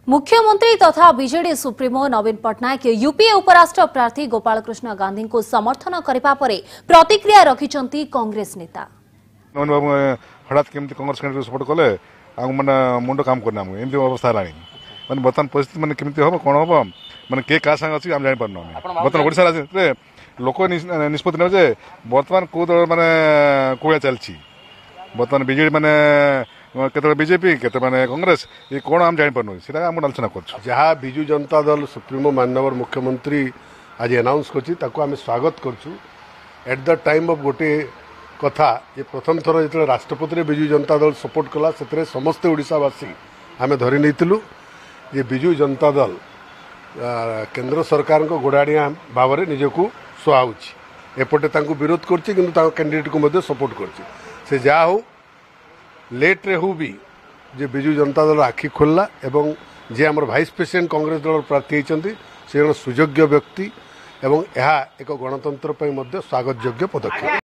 मुख्यमंत्री तथा BJD supremo नवीन Patnaik UPA उपराष्ट्र प्रार्थी गोपाल कृष्ण गांधी को समर्थन करने पर प्रतिक्रिया रखिंट कांग्रेस नेता। नवीन बाबू हठात केमती कांग्रेस कैंडिडेट सपोर्ट कले मैंने मुंड काम करना एमती अवस्था है मैंने बर्तमान परिस्थिति मैंने केमती हम कौन हम मैंने के क्या सांग अच्छी आम जापर बर्तमान ओडिशा राज्य लोक निष्पत्ति ने बर्तमान कौ दल मैंने कौया चलती बर्तमान बीजेडी मैंने केत बीजेपी केत मैंने कांग्रेस ये कौन आम जापर आम आलोचना कर जहाँ बिजु जनता दल सुप्रीमो माननीय मुख्यमंत्री आज अनाउंस कर स्वागत करुँ एट द टाइम ऑफ गोटे कथा ये प्रथम थर जो राष्ट्रपति बिजु जनता दल सपोर्ट कला से समस्ते ओडिशावासी आम धरी नहीं ये बिजु जनता दल केंद्र सरकार को गोड़ाणिया भाव में निजक सुहाऊँच एपटे विरोध कर कैंडिडेट को सपोर्ट कर जहा हो लेट रे हो भी जे बिजु जनता दल आखि खोलला एवं जे आमर भाइस प्रेसिडेंट कांग्रेस दल प्रार्थी होती से जन सुयोग्य व्यक्ति एवं यह एक गणतंत्र स्वागत योग्य पदक्षेप।